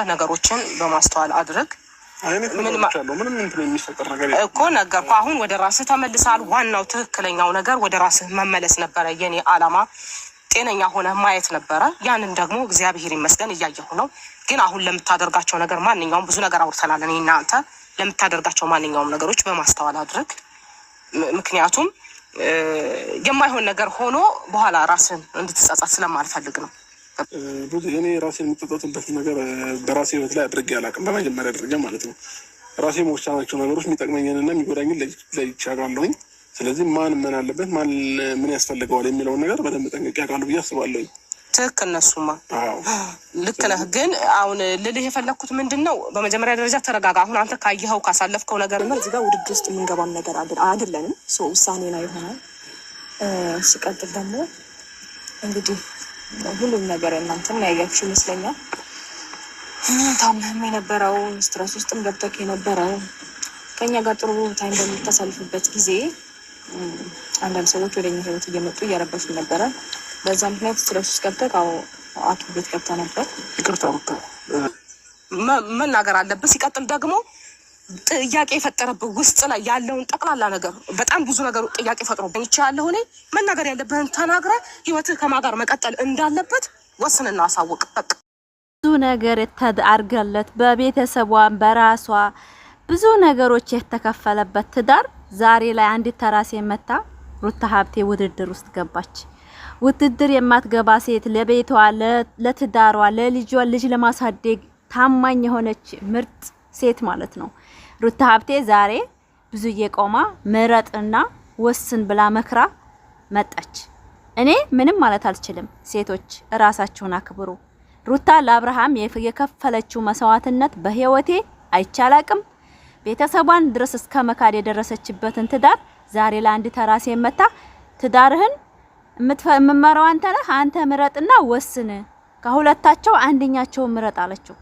ነገሮችን በማስተዋል አድርግ። ምንም እንትን የሚፈጠር ነገር እኮ ነገርኩ። አሁን ወደ ራስህ ተመልሳል። ዋናው ትክክለኛው ነገር ወደ ራስህ መመለስ ነበረ። የኔ አላማ ጤነኛ ሆነ ማየት ነበረ። ያንን ደግሞ እግዚአብሔር ይመስገን እያየሁ ነው። ግን አሁን ለምታደርጋቸው ነገር ማንኛውም ብዙ ነገር አውርተናል እኔ እና አንተ። ለምታደርጋቸው ማንኛውም ነገሮች በማስተዋል አድርግ። ምክንያቱም የማይሆን ነገር ሆኖ በኋላ ራስን እንድትጸጸት ስለማልፈልግ ነው። እኔ ራሴን የምትጸጸትበት ነገር በራሴ ህይወት ላይ አድርጌ አላውቅም። በመጀመሪያ ደረጃ ማለት ነው ራሴ መወሰናቸው ነገሮች የሚጠቅመኝንና የሚጎዳኝን ለይቼ አውቃለሁኝ። ስለዚህ ማን ምን አለበት ማን ምን ያስፈልገዋል የሚለውን ነገር በደንብ ጠንቅቄ አውቃለሁ ብዬ አስባለሁኝ። ትክክል ነሱማ ልክ ነህ። ግን አሁን ልልህ የፈለግኩት ምንድን ነው፣ በመጀመሪያ ደረጃ ተረጋጋ። አሁን አንተ ካየኸው ካሳለፍከው ነገር እና እዚህ ጋር ውድድር ውስጥ የምንገባም ነገር አይደለንም። ውሳኔ ነው የሆነ። ሲቀጥል ደግሞ እንግዲህ ሁሉም ነገር እናንተም ያያችሁ ይመስለኛል። ታመህም የነበረው ስትረስ ውስጥም ገብተህ የነበረው ከኛ ጋር ጥሩ ታይም በምታሳልፍበት ጊዜ አንዳንድ ሰዎች ወደኛ ህይወት እየመጡ እያረበሹ ነበረ። በዛ ምክንያት ስትረስ ውስጥ ገብተህ ሐኪም ቤት ገብተህ ነበር። ይቅርታ መናገር አለብህ። ሲቀጥል ደግሞ ጥያቄ የፈጠረብህ ውስጥ ላይ ያለውን ጠቅላላ ነገር በጣም ብዙ ነገር ጥያቄ ፈጥሮብኝ ይቻላል። እኔ መናገር ያለብህን ተናግረህ ህይወትህ ከማጋር መቀጠል እንዳለበት ወስንና አሳውቅ። ብዙ ነገር አድርገለት በቤተሰቧን በራሷ ብዙ ነገሮች የተከፈለበት ትዳር ዛሬ ላይ አንዲት ተራሴ መታ ሩታ ሀብቴ ውድድር ውስጥ ገባች። ውድድር የማትገባ ሴት ለቤቷ ለትዳሯ ለልጇ ልጅ ለማሳደግ ታማኝ የሆነች ምርጥ ሴት ማለት ነው። ሩታ ሀብቴ ዛሬ ብዙ እየቆማ ምረጥና ወስን ብላ መክራ መጣች። እኔ ምንም ማለት አልችልም። ሴቶች ራሳችሁን አክብሩ። ሩታ ለአብርሃም የከፈለችው መስዋዕትነት በህይወቴ አይቻላቅም። ቤተሰቧን ድረስ እስከ መካድ የደረሰችበትን ትዳር ዛሬ ለአንድ ተራሴ መታ ትዳርህን የምትመራው አንተ ነህ፣ አንተ ምረጥና ወስን፣ ከሁለታቸው አንደኛቸው ምረጥ አለችው።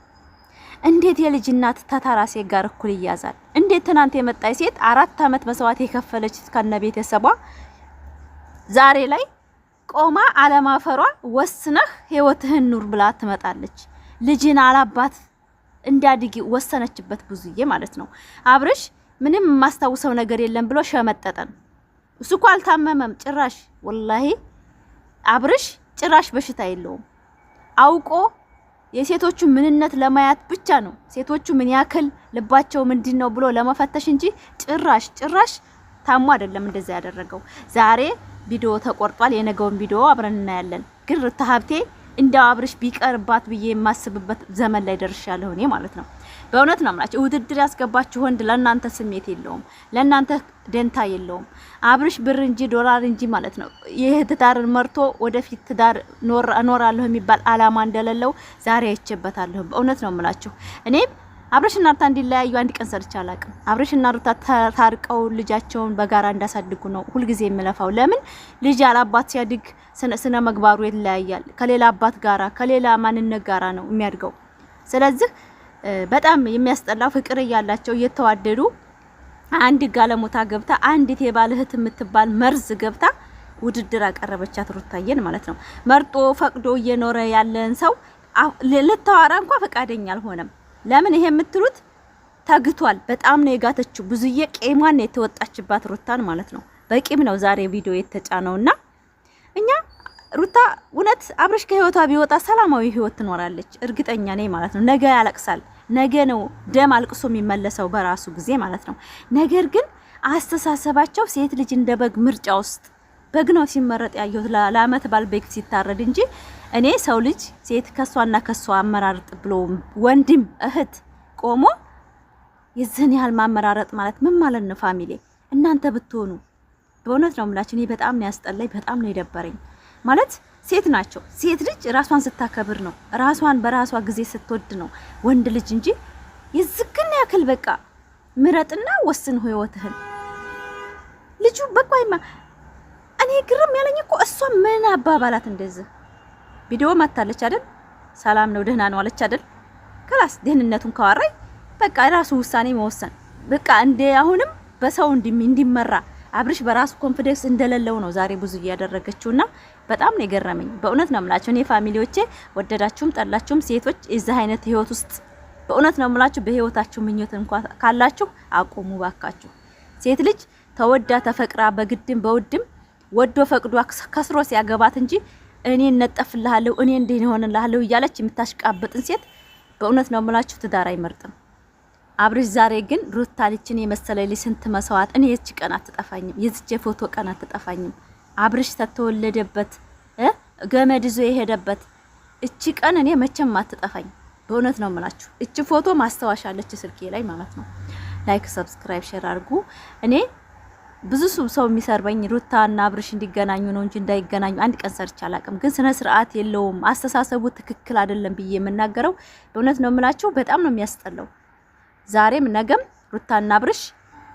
እንዴት የልጅ እናት ተታራሴ ጋር እኩል ይያዛል? እንዴት ትናንት የመጣች ሴት 4 አመት መስዋዕት የከፈለች ከነ ቤተሰቧ ዛሬ ላይ ቆማ አለማፈሯ ወስነህ ህይወትህን ኑር ብላ ትመጣለች? ልጅን አላባት እንዳድጊ ወሰነችበት ብዙዬ ማለት ነው። አብርሽ ምንም ማስተዋወሰው ነገር የለም ብሎ ሸመጠጠን። እሱ እኮ አልታመመም ጭራሽ። ወላሂ አብርሽ ጭራሽ በሽታ የለውም። አውቆ የሴቶቹ ምንነት ለማያት ብቻ ነው ሴቶቹ ምን ያክል ልባቸው ምንድነው ብሎ ለመፈተሽ እንጂ ጭራሽ ታሞ አይደለም እንደዛ ያደረገው። ዛሬ ቪዲዮ ተቆርጧል። የነገውን ቪዲዮ አብረን እናያለን። ግን ሩታ ሀብቴ እንዳው አብርሽ ቢቀርባት ብዬ የማስብበት ዘመን ላይ ደርሻለሁ እኔ ማለት ነው። በእውነት ነው ማለት ውድድር ያስገባችሁ ወንድ ለእናንተ ስሜት የለውም፣ ለእናንተ ደንታ የለውም። አብርሽ ብር እንጂ ዶላር እንጂ ማለት ነው ይሄ ትዳርን መርቶ ወደፊት ትዳር እኖራለሁ የሚባል አላማ እንደሌለው ዛሬ አይቼበታለሁ። በእውነት ነው የምላችሁ። እኔ አብርሽና ሩታ እንዲለያዩ አንድ ቀን ሰርቻ አላቅም። አብርሽና ሩታ ታርቀው ልጃቸውን በጋራ እንዳሳድጉ ነው ሁልጊዜ የምለፋው። ለምን ልጅ አላባት ሲያድግ ስነ መግባሩ ይለያያል። ከሌላ አባት ጋራ ከሌላ ማንነት ጋራ ነው የሚያድገው። ስለዚህ በጣም የሚያስጠላው ፍቅር እያላቸው እየተዋደዱ አንድ ጋለሞታ ገብታ አንዲት የባልህት የምትባል መርዝ ገብታ ውድድር አቀረበቻት ሩታዬን ማለት ነው። መርጦ ፈቅዶ እየኖረ ያለን ሰው ልታወራ እንኳን ፈቃደኛ አልሆነም። ለምን ይሄ የምትሉት ተግቷል። በጣም ነው የጋተችው። ብዙዬ ቄሟን ነው የተወጣችባት ሩታን ማለት ነው። በቂም ነው ዛሬ ቪዲዮ የተጫነውና እኛ ሩታ እውነት አብርሽ ከህይወቷ ቢወጣ ሰላማዊ ህይወት ትኖራለች እርግጠኛ ነኝ ማለት ነው። ነገ ያለቅሳል። ነገ ነው ደም አልቅሶ የሚመለሰው በራሱ ጊዜ ማለት ነው። ነገር ግን አስተሳሰባቸው ሴት ልጅ እንደ በግ ምርጫ ውስጥ በግ ነው ሲመረጥ ያየሁት ለአመት ባል በግ ሲታረድ እንጂ እኔ ሰው ልጅ ሴት ከሷና ከሷ አመራረጥ ብሎ ወንድም እህት ቆሞ የዝን ያህል ማመራረጥ ማለት ምን ማለት ነው? ፋሚሊ እናንተ ብትሆኑ በእውነት ነው የምላችሁ። እኔ በጣም ነው ያስጠላኝ፣ በጣም ነው የደበረኝ። ማለት ሴት ናቸው። ሴት ልጅ ራሷን ስታከብር ነው፣ ራሷን በራሷ ጊዜ ስትወድ ነው ወንድ ልጅ እንጂ የዝግና ያክል በቃ ምረጥና ወስን ህይወትህን ልጁ በቃይማ። እኔ ግርም ያለኝ እኮ እሷ ምን አባባላት እንደዚህ ቪዲዮ ማታለች አይደል? ሰላም ነው ደህና ነው አለች አይደል? ከላስ ደህንነቱን ካወራይ በቃ ራሱ ውሳኔ መወሰን በቃ እንደ አሁንም በሰው እንዲመራ አብርሽ በራሱ ኮንፊደንስ እንደሌለው ነው ዛሬ ብዙ እያደረገችውና በጣም ነው የገረመኝ። በእውነት ነው የምላችሁ እኔ ፋሚሊዎቼ ወደዳችሁም ጠላችሁም ሴቶች እዚህ አይነት ህይወት ውስጥ በእውነት ነው የምላችሁ በህይወታችሁ ምኞት እንኳን ካላችሁ አቁሙ ባካችሁ። ሴት ልጅ ተወዳ ተፈቅራ በግድም በውድም ወዶ ፈቅዶ ከስሮ ሲያገባት እንጂ እኔ እነጠፍልሃለሁ እኔ እንዴ ሆነልሃለሁ እያለች የምታሽቃበጥን ሴት በእውነት ነው የምላችሁ ትዳር አይመርጥም። አብርሽ ዛሬ ግን ሩታ ልጅን የመሰለልኝ ስንት መስዋዕት እኔ የዚህ ቀን አትጠፋኝም፣ የዚህ ፎቶ ቀን አትጠፋኝም። አብርሽ ተተወለደበት ገመድ ይዞ የሄደበት እቺ ቀን እኔ መቼም አትጠፋኝ። በእውነት ነው የምላችሁ እቺ ፎቶ ማስተዋሻ አለች ስልኬ ላይ ማለት ነው። ላይክ ሰብስክራይብ ሼር አድርጉ። እኔ ብዙ ሰው የሚሰርበኝ ሩታና አብርሽ እንዲገናኙ ነው እንጂ እንዳይገናኙ አንድ ቀን ሰርች አላቅም። ግን ስነ ስርዓት የለውም አስተሳሰቡ ትክክል አይደለም ብዬ የምናገረው በእውነት ነው የምላችሁ በጣም ነው የሚያስጠላው። ዛሬም ነገም ሩታና አብርሽ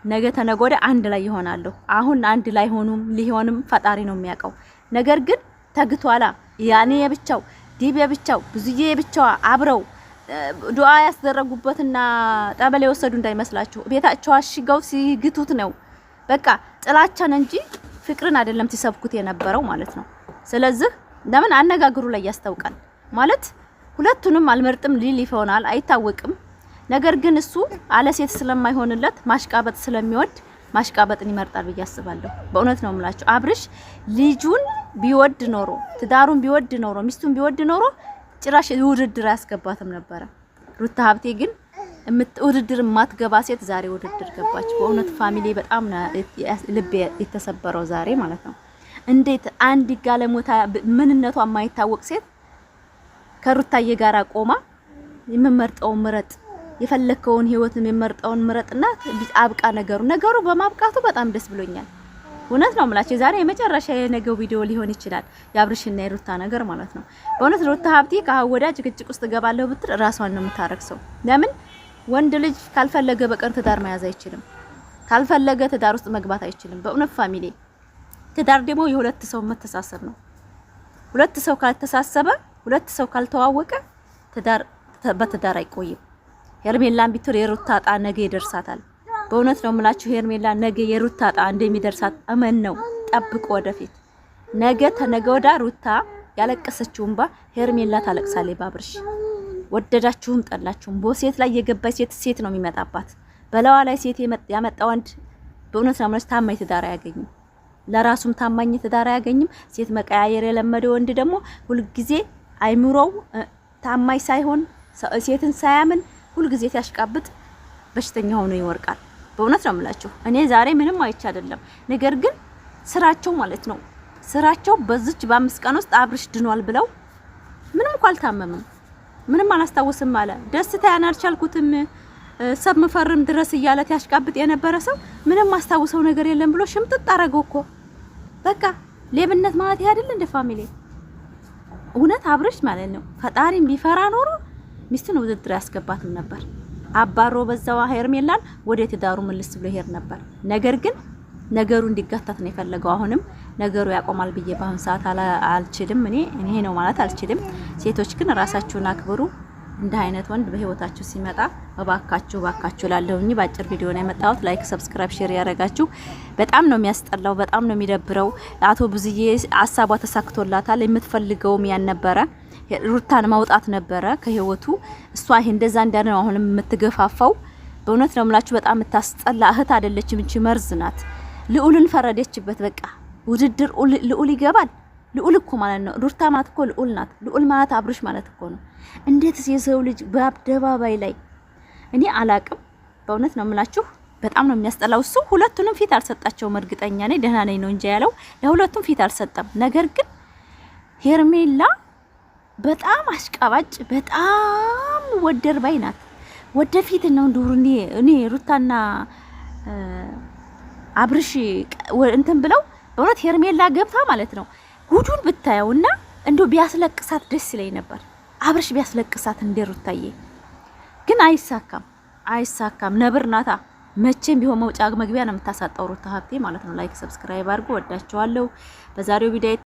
ነገ ተነጎደ አንድ ላይ ይሆናሉ። አሁን አንድ ላይ ሆኑም ሊሆንም ፈጣሪ ነው የሚያውቀው። ነገር ግን ተግቷላ ያኔ የብቻው ዲብ የብቻው ብዙዬ የብቻው አብረው ዱዓ ያስደረጉበትና ጠበል የወሰዱ እንዳይመስላችሁ ቤታቸው አሽገው ሲግቱት ነው። በቃ ጥላቻን እንጂ ፍቅርን አይደለም ሲሰብኩት የነበረው ማለት ነው። ስለዚህ ለምን አነጋግሩ ላይ ያስታውቃል ማለት ሁለቱንም አልመርጥም ሊል ይሆናል አይታወቅም። ነገር ግን እሱ አለ ሴት ስለማይሆንለት ማሽቃበጥ ስለሚወድ ማሽቃበጥን ይመርጣል ብዬ አስባለሁ። በእውነት ነው የምላችሁ አብርሽ ልጁን ቢወድ ኖሮ ትዳሩን ቢወድ ኖሮ ሚስቱን ቢወድ ኖሮ ጭራሽ ውድድር አያስገባትም ነበረ። ሩታ ሀብቴ ግን ውድድር ማትገባ ሴት ዛሬ ውድድር ገባች። በእውነት ፋሚሊ በጣም ልብ የተሰበረው ዛሬ ማለት ነው። እንዴት አንድ ጋለሞታ ምንነቷ የማይታወቅ ሴት ከሩታዬ ጋር ቆማ የምመርጠው ምረጥ የፈለከውን ህይወት የምመርጠውን ምረጥና አብቃ ነገሩ በማብቃቱ በጣም ደስ ብሎኛል። እውነት ነው የምላችሁ ዛሬ የመጨረሻ የነገው ቪዲዮ ሊሆን ይችላል የአብርሽና የሩታ ነገር ማለት ነው። በእውነት ሩታ ሀብቴ ከወዳ ጭቅጭቅ ውስጥ ገባለሁ ብትል ራሷን ነው የምታረክሰው። ለምን ወንድ ልጅ ካልፈለገ በቀር ትዳር መያዝ አይችልም። ካልፈለገ ትዳር ውስጥ መግባት አይችልም። በእውነት ፋሚሊ ትዳር ደግሞ የሁለት ሰው መተሳሰብ ነው። ሁለት ሰው ካልተሳሰበ ሁለት ሰው ካልተዋወቀ ትዳር በትዳር አይቆይም። ሄርሜላን ቢትር የሩታ ጣ ነገ ይደርሳታል። በእውነት ነው የምላችሁ ሄርሜላ ነገ የሩታ ጣ እንደሚደርሳት እመን ነው ጠብቆ ወደፊት ነገ ተነገ ወዳ ሩታ ያለቀሰችው እንባ ሄርሜላ ታለቅሳለች ባብርሽ። ወደዳችሁም ጠላችሁም በሴት ላይ የገባች ሴት ነው የሚመጣባት። በለዋ ላይ ሴት ያመጣ ወንድ በእውነት ነው ማለት ታማኝ ትዳር አያገኝም። ለራሱም ታማኝ ትዳር አያገኝም። ሴት መቀያየር የለመደ ወንድ ደግሞ ሁሉ ጊዜ አይምሮው ታማኝ ሳይሆን ሴትን ሳያምን ሁሉ ጊዜ ሲያሽቃብጥ በሽተኛ ሆኖ ይወርቃል። በእውነት ነው የምላችሁ እኔ ዛሬ ምንም አይቻ አይደለም። ነገር ግን ስራቸው ማለት ነው ስራቸው በዚች በ5 ቀን ውስጥ አብርሽ ድኗል ብለው ምንም እንኳን አልታመመም ምንም አላስታውስም አለ ደስታ ያናርቻልኩትም ሰምፈርም ድረስ እያለ ያሽቃብጥ የነበረ ሰው ምንም ማስታውሰው ነገር የለም ብሎ ሽምጥጥ አረገው እኮ። በቃ ሌብነት ማለት ይሄ አይደል እንደ ፋሚሊ እውነት አብርሽ ማለት ነው ፈጣሪም ቢፈራ ኖሮ ሚስቱን ውድድር ያስገባትም ነበር። አባሮ በዛው ሄርሜላን ወደ ትዳሩ መልስ ብሎ ይሄድ ነበር። ነገር ግን ነገሩ እንዲጋታት ነው የፈለገው። አሁንም ነገሩ ያቆማል ብዬ በአሁን ሰዓት አልችልም። እኔ ነው ማለት አልችልም። ሴቶች ግን ራሳችሁን አክብሩ። እንደ አይነት ወንድ በህይወታችሁ ሲመጣ ባካችሁ ላለሁኝ ባጭር ቪዲዮ ነው የመጣሁት። ላይክ ሰብስክራይብ ሼር ያረጋችሁ። በጣም ነው የሚያስጠላው፣ በጣም ነው የሚደብረው። አቶ ብዙዬ ሐሳቧ ተሳክቶላታል። የምትፈልገውም ያን ነበረ ሩታን ማውጣት ነበረ ከህይወቱ። እሷ ይሄ እንደዛ እንዳለ ነው አሁንም የምትገፋፋው። በእውነት ነው የምላችሁ በጣም የምታስጠላ እህት አይደለችም እንጂ መርዝ ናት። ልዑልን ፈረደችበት። በቃ ውድድር ልዑል ይገባል። ልዑል እኮ ማለት ነው ሩታ ማለት እኮ ልዑል ናት። ልዑል ማለት አብርሽ ማለት እኮ ነው። እንዴትስ የሰው ልጅ በአደባባይ ላይ እኔ አላቅም። በእውነት ነው የምላችሁ በጣም ነው የሚያስጠላው። እሱ ሁለቱንም ፊት አልሰጣቸውም። እርግጠኛ ነኝ ደህና ነኝ ነው እንጂ ያለው ለሁለቱም ፊት አልሰጠም። ነገር ግን ሄርሜላ በጣም አሽቃባጭ በጣም ወደር ባይ ናት። ወደፊት ነው እንደው እኔ ሩታና አብርሽ እንትን ብለው በእውነት ሄርሜላ ገብታ ማለት ነው ጉዱን ብታየውና እንደው ቢያስለቅሳት ደስ ይለኝ ነበር። አብርሽ ቢያስለቅሳት እንደ ሩታዬ ግን አይሳካም። ነብር ናታ። መቼም ቢሆን መውጫ መግቢያ ነው የምታሳጣው ሩታ ሀብቴ ማለት ነው። ላይክ ሰብስክራይብ አድርጉ። ወዳችኋለሁ። በዛሬው ቪዲዮ